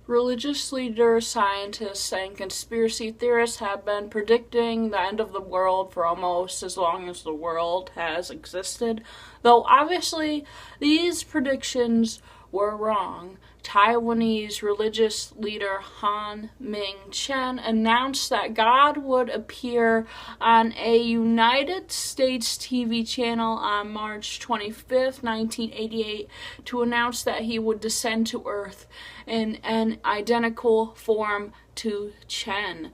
Religious leaders, scientists, and conspiracy theorists have been predicting the end of the world for almost as long as the world has existed, though obviously these predictions were wrong. Taiwanese religious leader Han Ming-chen announced that God would appear on a United States TV channel on March 25th, 1988, to announce that he would descend to Earth in an identical form to Chen.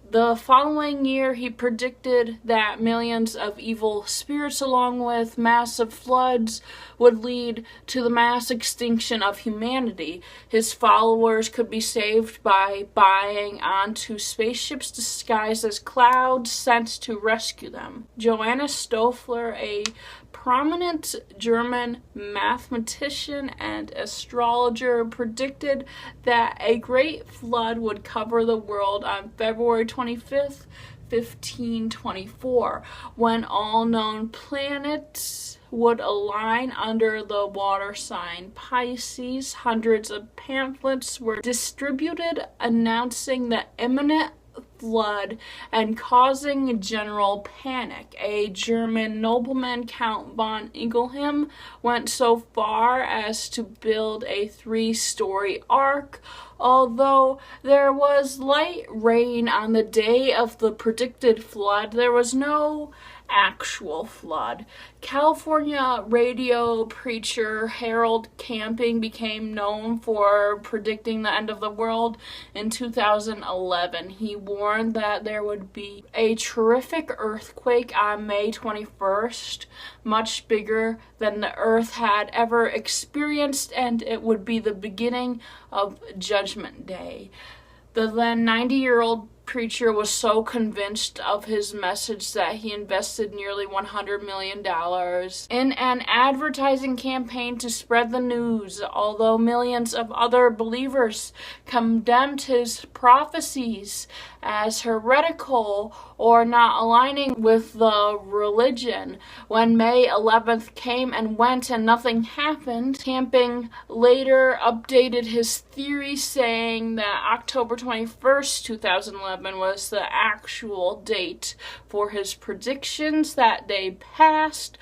The following year, he predicted that millions of evil spirits, along with massive floods, would lead to the mass extinction of humanity. His followers could be saved by buying onto spaceships disguised as clouds sent to rescue them. Johannes Stoffler, a prominent German mathematician and astrologer, predicted that a great flood would cover the world on February 25th, 1524, when all known planets would align under the water sign Pisces. Hundreds of pamphlets were distributed announcing the imminent flood and causing general panic. A German nobleman, Count von Ingelheim, went so far as to build a 3-story ark. Although there was light rain on the day of the predicted flood, there was no actual flood. California radio preacher Harold Camping became known for predicting the end of the world in 2011. He warned that there would be a terrific earthquake on May 21st, much bigger than the Earth had ever experienced, and it would be the beginning of Judgment Day. The then 90-year-old preacher was so convinced of his message that he invested nearly $100 million in an advertising campaign to spread the news. Although millions of other believers condemned his prophecies as heretical or not aligning with the religion, when May 11th came and went and nothing happened, Camping later updated his theory, saying that October 21st, 2011 was the actual date for his predictions. That day passed,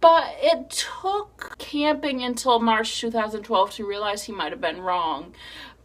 but it took Camping until March 2012 to realize he might have been wrong.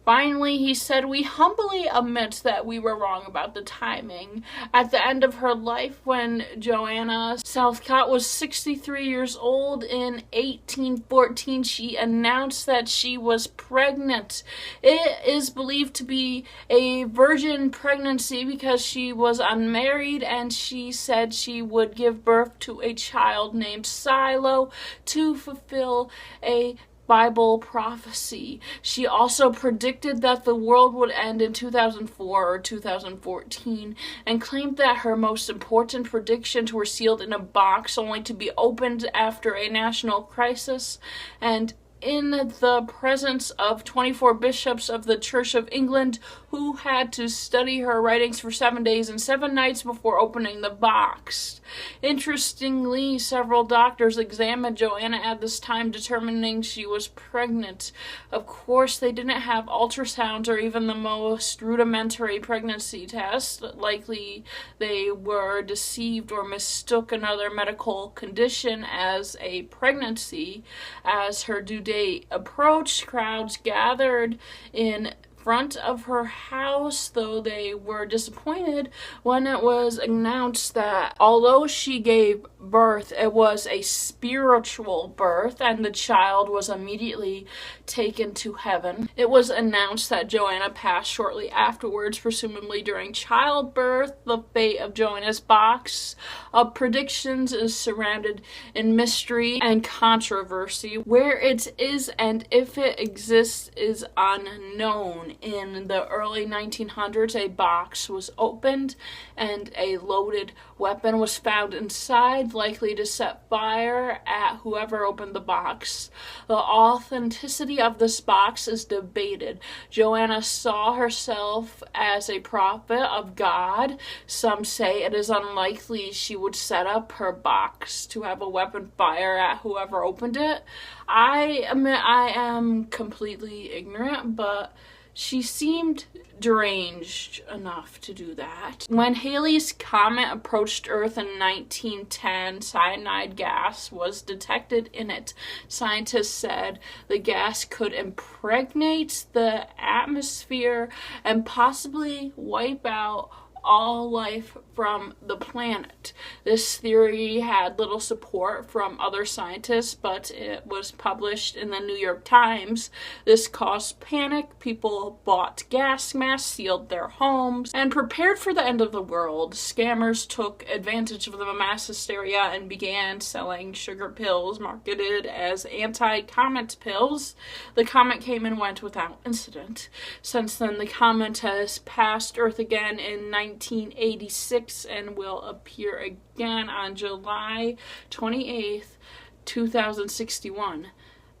Finally, he said, "We humbly admit that we were wrong about the timing." At the end of her life, when Joanna Southcott was 63 years old in 1814, she announced that she was pregnant. It is believed to be a virgin pregnancy because she was unmarried, and she said she would give birth to a child named Silo to fulfill a Bible prophecy. She also predicted that the world would end in 2004 or 2014, and claimed that her most important predictions were sealed in a box only to be opened after a national crisis, and in the presence of 24 bishops of the Church of England, who had to study her writings for 7 days and 7 nights before opening the box. Interestingly, several doctors examined Joanna at this time, determining she was pregnant. Of course, they didn't have ultrasounds or even the most rudimentary pregnancy tests. Likely they were deceived or mistook another medical condition as a pregnancy. As her due date approached, crowds gathered in front of her house, though they were disappointed when it was announced that although she gave birth, it was a spiritual birth, and the child was immediately taken to heaven. It was announced that Joanna passed shortly afterwards, presumably during childbirth. The fate of Joanna's box of predictions is surrounded in mystery and controversy. Where it is and if it exists is unknown. In the early 1900s, a box was opened and a loaded weapon was found inside, likely to set fire at whoever opened the box. The authenticity of this box is debated. Joanna saw herself as a prophet of God. Some say it is unlikely she would set up her box to have a weapon fire at whoever opened it. I admit I am completely ignorant, but She seemed deranged enough to do that. When Halley's Comet approached Earth in 1910, cyanide gas was detected in it. Scientists said the gas could impregnate the atmosphere and possibly wipe out all life from the planet. This theory had little support from other scientists, but it was published in the New York Times. This caused panic. People bought gas masks, sealed their homes, and prepared for the end of the world. Scammers took advantage of the mass hysteria and began selling sugar pills marketed as anti-comet pills. The comet came and went without incident. Since then, the comet has passed Earth again in 1986 and will appear again on July 28th, 2061.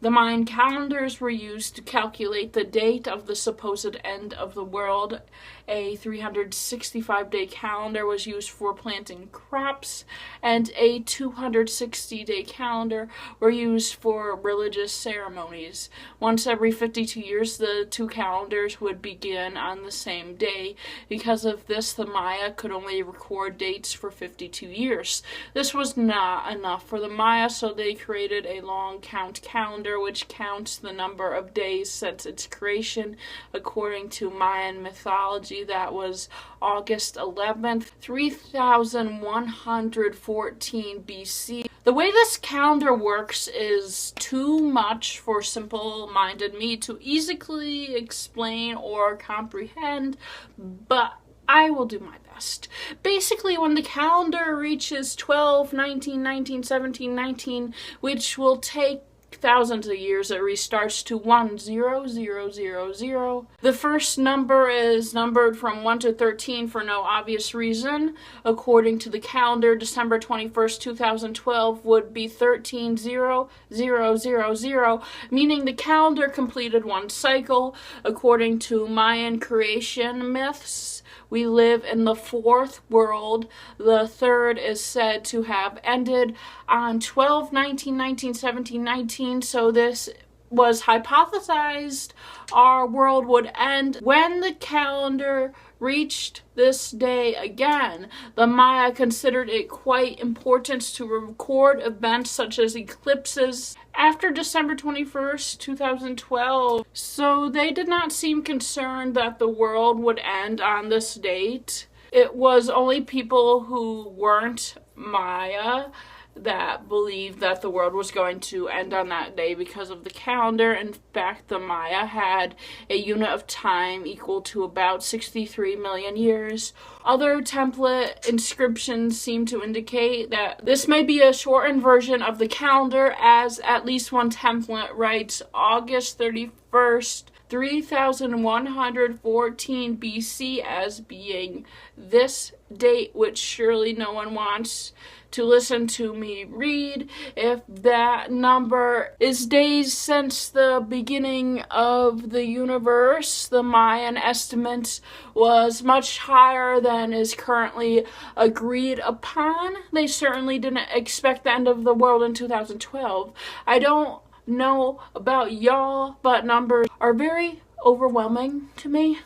The Mayan calendars were used to calculate the date of the supposed end of the world. A 365-day calendar was used for planting crops, and a 260-day calendar were used for religious ceremonies. Once every 52 years, the two calendars would begin on the same day. Because of this, the Maya could only record dates for 52 years. This was not enough for the Maya, so they created a long count calendar which counts the number of days since its creation. According to Mayan mythology, that was August 11th, 3114 BC. The way this calendar works is too much for simple-minded me to easily explain or comprehend, but I will do my best. Basically, when the calendar reaches 12, 19, 19, 17, 19, which will take thousands of years, it restarts to 1, 0, 0, 0, 0. The first number is numbered from 1 to 13 for no obvious reason. According to the calendar, December 21st, 2012 would be 13, 0, 0, 0, 0, meaning the calendar completed one cycle. According to Mayan creation myths, we live in the fourth world. The third is said to have ended on 12, 19, 19, 17, 19, so this was hypothesized our world would end when the calendar reached this day again. The Maya considered it quite important to record events such as eclipses after December 21st, 2012, so they did not seem concerned that the world would end on this date. It was only people who weren't Maya that believed that the world was going to end on that day because of the calendar. In fact, the Maya had a unit of time equal to about 63 million years. Other template inscriptions seem to indicate that this may be a shortened version of the calendar, as at least one template writes August 31st, 3114 BC as being this date, which surely no one wants to listen to me read. If that number is days since the beginning of the universe, the Mayan estimate was much higher than is currently agreed upon. They certainly didn't expect the end of the world in 2012. I don't know about y'all, but numbers are very overwhelming to me.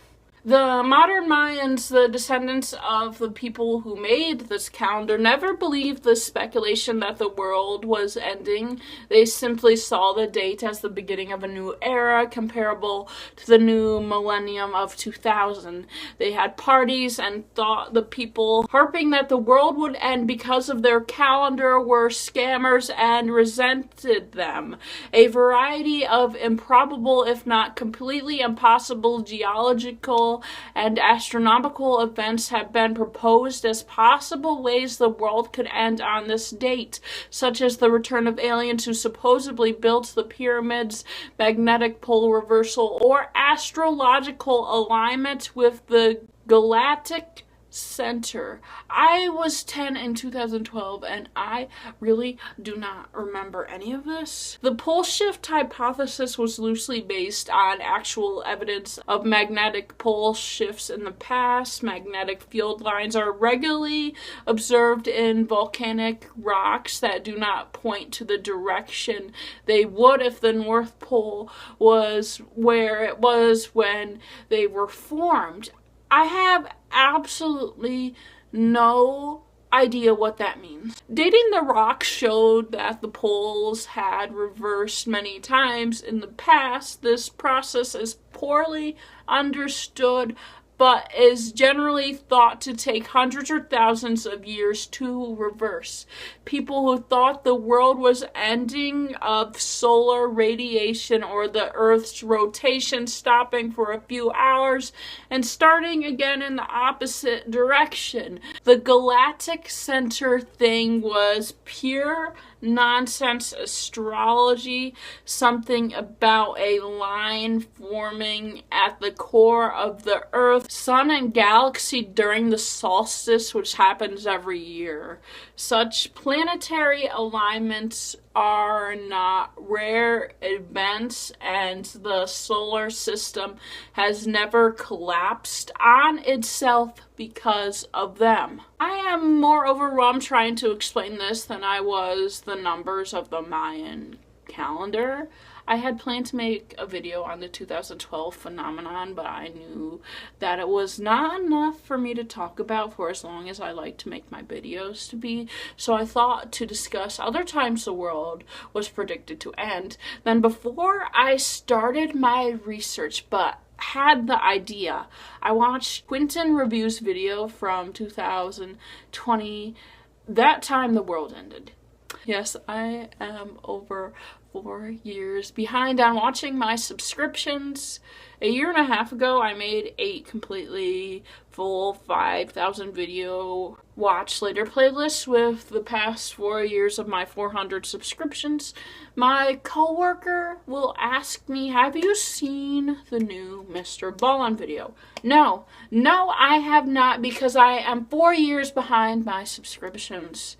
The modern Mayans, the descendants of the people who made this calendar, never believed the speculation that the world was ending. They simply saw the date as the beginning of a new era, comparable to the new millennium of 2000. They had parties and thought the people harping that the world would end because of their calendar were scammers and resented them. A variety of improbable, if not completely impossible, geological and astronomical events have been proposed as possible ways the world could end on this date, such as the return of aliens who supposedly built the pyramids, magnetic pole reversal, or astrological alignment with the galactic center. I was 10 in 2012 and I really do not remember any of this. The pole shift hypothesis was loosely based on actual evidence of magnetic pole shifts in the past. Magnetic field lines are regularly observed in volcanic rocks that do not point to the direction they would if the North Pole was where it was when they were formed. I have absolutely no idea what that means. Dating the rocks showed that the poles had reversed many times in the past. This process is poorly understood, but is generally thought to take hundreds or thousands of years to reverse. People who thought the world was ending of solar radiation or the Earth's rotation stopping for a few hours and starting again in the opposite direction. The galactic center thing was pure nonsense astrology, something about a line forming at the core of the Earth, sun, and galaxy during the solstice, which happens every year. Such planetary alignments are not rare events, and the solar system has never collapsed on itself because of them. I am more overwhelmed trying to explain this than I was the numbers of the Mayan calendar. I had planned to make a video on the 2012 phenomenon, but I knew that it was not enough for me to talk about for as long as I like to make my videos to be. So I thought to discuss other times the world was predicted to end. Then before I started my research, but had the idea, I watched Quentin Review's video from 2020. That time the world ended. Yes, I am over 4 years behind on watching my subscriptions. A year and a half ago, I made 8 completely full 5,000 video watch later playlists with the past 4 years of my 400 subscriptions. My coworker will ask me, have you seen the new Mr. Ballin video? No, I have not, because I am 4 years behind my subscriptions.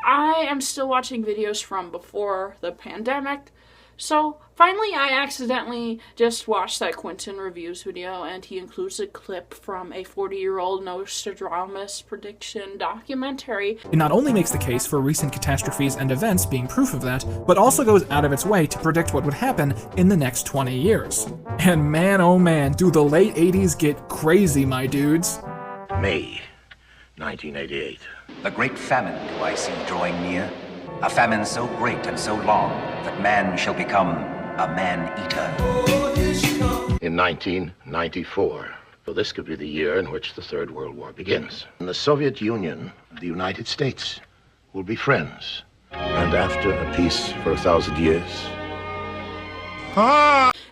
I am still watching videos from before the pandemic. So finally, I accidentally just watched that Quentin Reviews video, and he includes a clip from a 40-year-old Nostradamus prediction documentary. It not only makes the case for recent catastrophes and events being proof of that, but also goes out of its way to predict what would happen in the next 20 years. And man, oh man, do the late 80s get crazy, my dudes. May 1988. The great famine do I see drawing near. A famine so great and so long that man shall become a man-eater. In 1994. So this could be the year in which the Third World War begins. And the Soviet Union, the United States, will be friends. And after a peace for 1,000 years...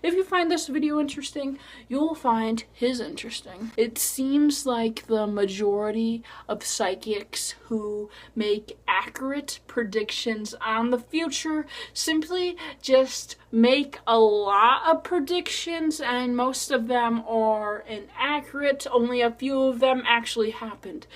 If you find this video interesting, you'll find his interesting. It seems like the majority of psychics who make accurate predictions on the future simply just make a lot of predictions, and most of them are inaccurate. Only a few of them actually happened.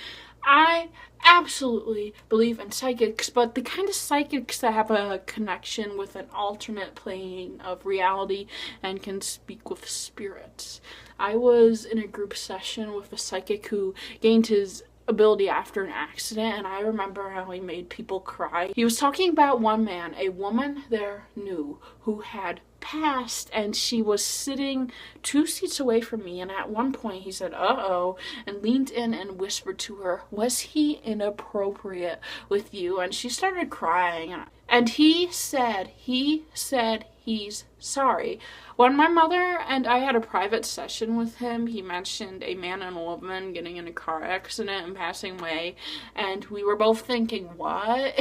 I absolutely believe in psychics, but the kind of psychics that have a connection with an alternate plane of reality and can speak with spirits. I was in a group session with a psychic who gained his ability after an accident, and I remember how he made people cry. He was talking about one man, a woman there knew, who had passed, and she was sitting 2 seats away from me, and at one point he said, "Uh-oh," and leaned in and whispered to her, "Was he inappropriate with you?" And she started crying, and he said he's sorry. When my mother and I had a private session with him, he mentioned a man and a woman getting in a car accident and passing away, and we were both thinking, what?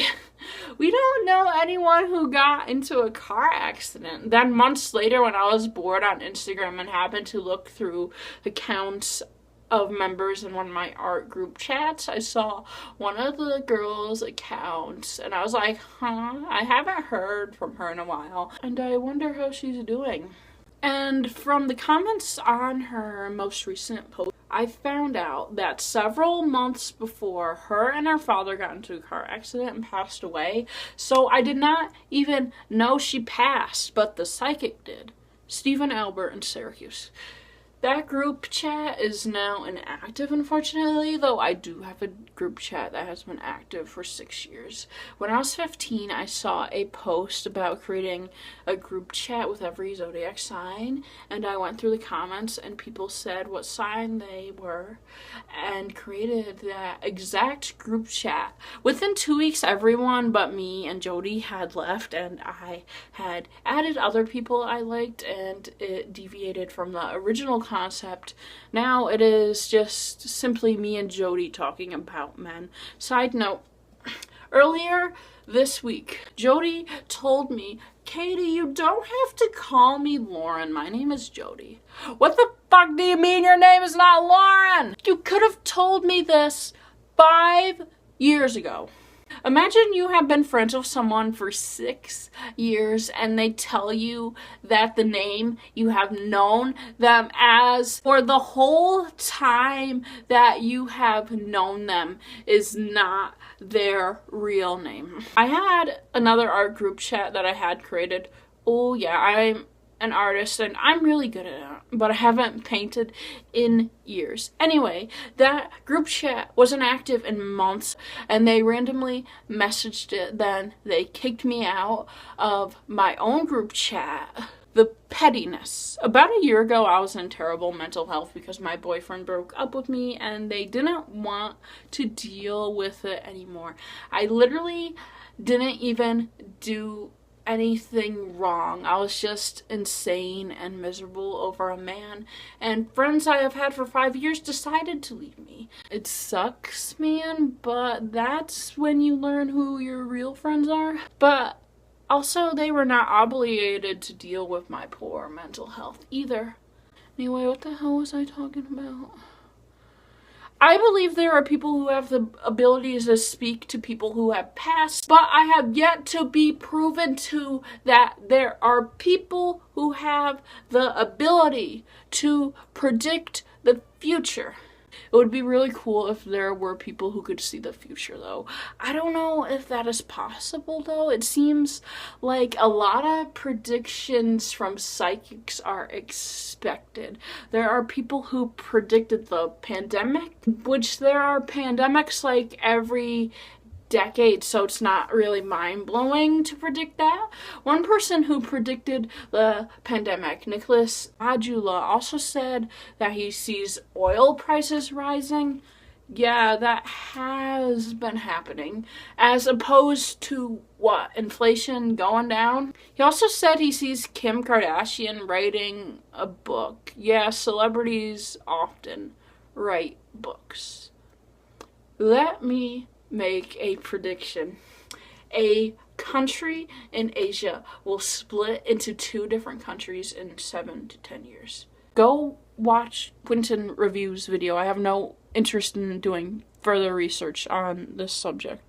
We don't know anyone who got into a car accident. Then months later, when I was bored on Instagram and happened to look through accounts of members in one of my art group chats, I saw one of the girls' accounts, and I was like, I haven't heard from her in a while, and I wonder how she's doing. And from the comments on her most recent post, I found out that several months before, her and her father got into a car accident and passed away. So I did not even know she passed, but the psychic did. Stephen Albert in Syracuse. That group chat is now inactive, unfortunately, though I do have a group chat that has been active for 6 years. When I was 15, I saw a post about creating a group chat with every zodiac sign, and I went through the comments, and people said what sign they were, and created that exact group chat. Within 2 weeks, everyone but me and Jody had left, and I had added other people I liked, and it deviated from the original concept. Now it is just simply me and Jody talking about men. Side note, earlier this week, Jody told me, "Katie, you don't have to call me Lauren. My name is Jody." What the fuck do you mean your name is not Lauren? You could have told me this 5 years ago. Imagine you have been friends with someone for 6 years and they tell you that the name you have known them as for the whole time that you have known them is not their real name. I had another art group chat that I had created. Oh yeah, I'm an artist and I'm really good at it, but I haven't painted in years. Anyway, that group chat wasn't active in months and they randomly messaged it. Then they kicked me out of my own group chat. The pettiness. About a year ago, I was in terrible mental health because my boyfriend broke up with me and they didn't want to deal with it anymore. I literally didn't even do anything wrong. I was just insane and miserable over a man, and friends I have had for 5 years decided to leave me. It sucks, man, but that's when you learn who your real friends are. But also, they were not obligated to deal with my poor mental health either. Anyway, what the hell was I talking about? I believe there are people who have the abilities to speak to people who have passed, but I have yet to be proven to that there are people who have the ability to predict the future. It would be really cool if there were people who could see the future, though. I don't know if that is possible, though. It seems like a lot of predictions from psychics are expected. There are people who predicted the pandemic, which there are pandemics like every decade, so it's not really mind-blowing to predict that. One person who predicted the pandemic, Nicholas Adjula, also said that he sees oil prices rising. Yeah, that has been happening, as opposed to what, inflation going down? He also said he sees Kim Kardashian writing a book. Yeah, celebrities often write books. Let me make a prediction. A country in Asia will split into 2 different countries in 7 to 10 years. Go watch Quentin Review's video. I have no interest in doing further research on this subject.